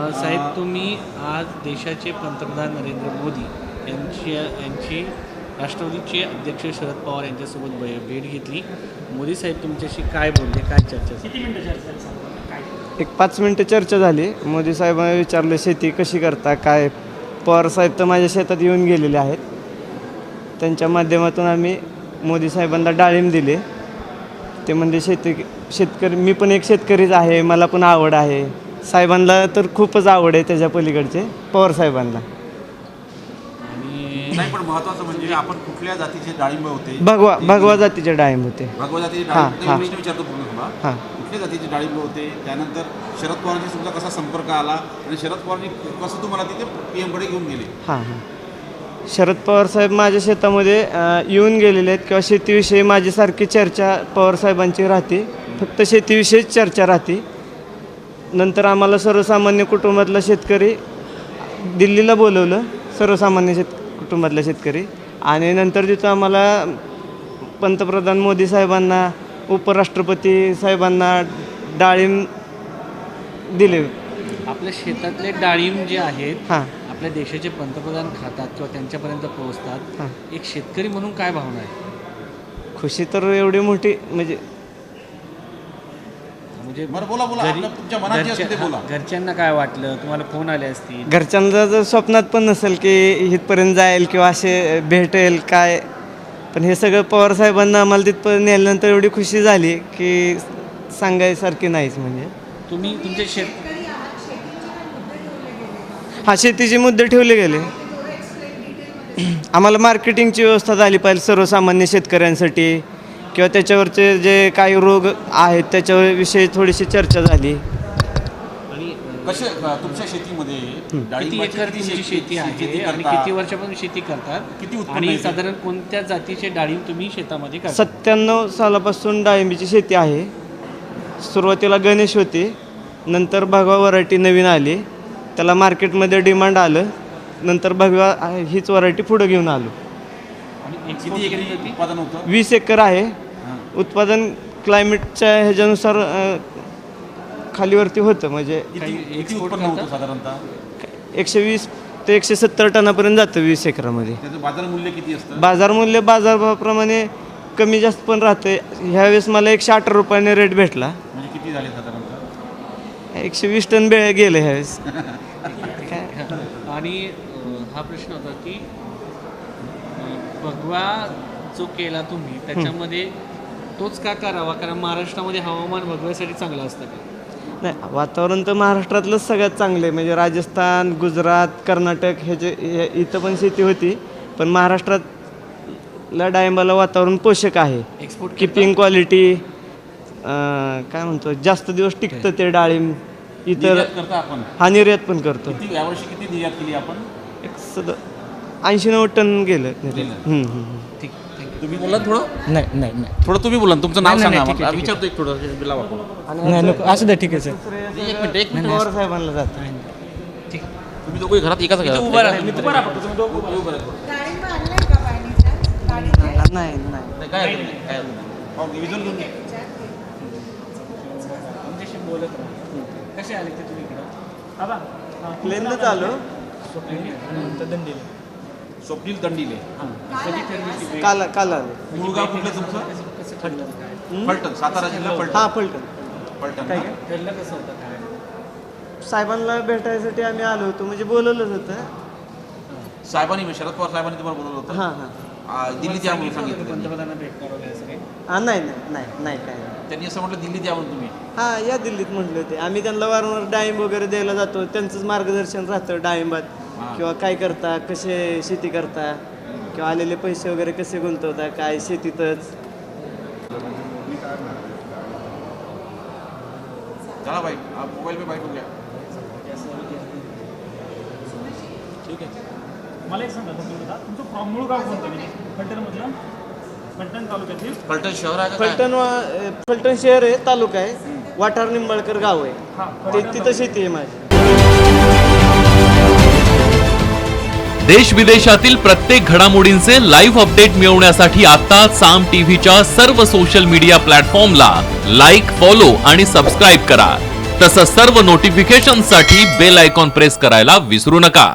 साहेब, तुम्ही आज देशाचे पंतप्रधान नरेंद्र मोदी यांची राष्ट्रवादीचे अध्यक्ष शरद पवार यांच्यासोबत भेट घेतली. मोदी साहेब तुमच्याशी काय बोलले, काय चर्चा झाली? किती मिनिटं चर्चा झाली? एक 5 मिनटं चर्चा झाली. मोदी साहेबांनी विचारलं शेती कशी करता काय. पवार साहेब तर माझ्या शेतात येऊन गेलेले आहेत. त्यांच्या माध्यमातून आम्ही मोदी साहेबांना डाळिंब दिले. ते म्हणजे शेतकरी, मी पण एक शेतकरीच आहे, मला पण आवड आहे. साहेबांना तर खूपच आवड आहे त्याच्या पलीकडचे पवार साहेबांना. नाही, पण महत्त्वाचं म्हणजे आपण कुठल्या जातीचे डाळिंब होते? भगवा जातीचे डाळिंब होते. भगवा जातीचे हां, डाळिंब. हां. प्रश्न विचारतो पूर्ण तुला. हां. कुठल्या जातीचे डाळिंब होते? त्यानंतर शरद पवारांशी तुमचा कसा संपर्क आला आणि शरद पवारांनी कसं तुम्हाला तिथे PM कडे घेऊन गेले? हां. शरद पवार साहेब माझ्या शेतामध्ये येऊन गेलेले आहेत किंवा शेतीविषयी माझी सारखी चर्चा पवार साहेबांची राहते. फक्त शेतीविषयीच चर्चा राहते. नंतर आम्हाला सर्वसामान्य कुटुंबातला शेतकरी दिल्लीला बोलवलं, सर्वसामान्य कुटुंबातला शेतकरी. आणि नंतर तिथं आम्हाला पंतप्रधान मोदी साहेबांना, उपराष्ट्रपती साहेबांना डाळिंब दिले. आपल्या शेतातले डाळिंब जे आहेत हां. आपल्या देशाचे पंतप्रधान खातात किंवा त्यांच्यापर्यंत पोहोचतात. हां. एक शेतकरी म्हणून काय भावना आहे? खुशी तर एवढी मोठी म्हणजे बरं, बोला आपलं तुमच्या मनात जे असतं ते बोला. घरच्यांना काय वाटलं? तुम्हाला फोन आले असतील? घरच्यांना जर स्वप्नात पण नसेल की इथपर्यंत जाईल किंवा असे भेटेल काय, पण हे सगळं पवार साहेबांना आम्हाला तिथपर्यंत नेल्यानंतर एवढी खुशी झाली की सांगायसारखी नाहीच. म्हणजे तुम्ही तुमचे शेतीचे मुद्दे ठेवले गेले. आम्हाला मार्केटिंगची व्यवस्था झाली पाहिजे सर्वसामान्य शेतकऱ्यांसाठी किंवा त्याच्यावरचे जे काही रोग आहेत त्याच्याविषयी थोडीशी चर्चा झाली. आणि कसे तुमच्या शेतीमध्ये किती एकर तुमची शेती आहे आणि किती वर्षापासून शेती करतात? किती उत्पन्न आणि येते? साधारण कोणत्या जातीचे डाळिंब तुम्ही शेतामध्ये करता? 97 सालापासून डाळिंबीची शेती आहे. सुरुवातीला गणेश होती, नंतर भगवा व्हरायटी नवीन आली, त्याला मार्केटमध्ये डिमांड आलं, नंतर भगवा हीच व्हरायटी पुढं घेऊन आलो. आणि किती एकरी उत्पादन होतं? 20 एकर आहे. उत्पादन क्लायमेटच्या ह्याच्यानुसार खालीवरती होतं. म्हणजे किती उत्पन्न होतं साधारणतः? 120 ते 170 टनापर्यंत जातं 20 एकरामध्ये. त्याचं बाजार मूल्य किती असतं? बाजारमूल्य बाजारभावाप्रमाणे कमी जास्त पण राहते. ह्यावेळेस मला 118 रुपयाने रेट भेटला. म्हणजे किती झाले साधारणतः? 120 टन गेलं ह्यावेळेस. आणि हा प्रश्न होता की भगवा जो केला तुम्ही त्याच्यामध्ये तोच का करावा? कारण महाराष्ट्रामध्ये हवामान भगव्यासाठी चांगलं असतं का? नाही, वातावरण तर महाराष्ट्रातलंच सगळ्यात चांगलं आहे. म्हणजे राजस्थान, गुजरात, कर्नाटक इथं पण शेती होती, पण महाराष्ट्रातल्या डाळिंबाला वातावरण पोषक आहे. एक्सपोर्ट किपिंग क्वालिटी काय म्हणतो, जास्त दिवस टिकतं ते डाळिंब. इतर निर्यात करता आपण? हा, निर्यात पण करतो. यावर्षी किती निर्यात केली आपण? 80-90 टन गेलं. ठीक, थँक्यू. तुम्ही बोला थोडं. नाही थोडं तुम्ही बोला, तुमचं नाव नाही, सांगा. ठीक आहे, आम्हाला. ठीक विचारतो एक थोडं लावा आपण. नाही नको, असू द्या, ठीक आहे सर. एक मिनिट. पवार साहेबांना जातं. ठीक. तुम्ही दोघे घरात एकाच घरात उभा राहा. उभं राहा. नाही. काय हरकत नाही, काय हरकत नाही. हो, विजन घेऊन घ्या. तुमच्याशी बोलत राहा. कसे आले ते तुम्ही इकडं? प्लेनच आलो. स्वप्नील दंडीले. कधी ठरली? काल आलो. मुळगाव कुठलं तुमचं? फलटण, सातारा जिल्हा फलटण. हा, फलटण. फलटण काय ना? काय? ठरलं कसं होतं काय? साहेबांना भेटायसाठी आम्ही आलो होतो. म्हणजे बोलवलंच होतं. साहेबांनी, शरद पवार साहेबांनी तुम्हाला बोलवलं होतं? हां. दिल्लीत या म्हणून सांगितलं त्यांनी. पंतप्रधानांना भेटणार वगैरे असं काही? नाही काय. त्यांनी असं म्हटलं दिल्लीत या म्हणून तुम्ही. हां, या दिल्लीत म्हटलं होते. आम्ही त्यांना वारंवार डाळिंब वगैरे द्यायला जातो. त्यांचंच मार्गदर्शन राहतं डाळिंबात. किंवा काय करता, कसे शेती करता, किंवा आलेले पैसे वगैरे कसे गुंतवता, काय शेतीतच. चला भाई, आप मोबाईल पे बाईट हो गया. ठीक आहे. मला एक सांगा तुमचं मूळ गाव कोणतं? म्हणजे फलटणमधलं, फलटण तालुक्यातील फलटण शहर आहे का काय? फलटण शहर आहे, तालुका आहे, वाठार निंबाळकर गाव आहे. तिथं शेती आहे माझी. देश विदेशातील प्रत्येक घडामोडींचे लाईव्ह अपडेट मिळवण्यासाठी आता साम टीव्हीच्या सर्व सोशल मीडिया प्लॅटफॉर्मला लाईक, फॉलो आणि सबस्क्राईब करा. तसंच सर्व नोटिफिकेशनसाठी बेल आयकॉन प्रेस करायला विसरू नका.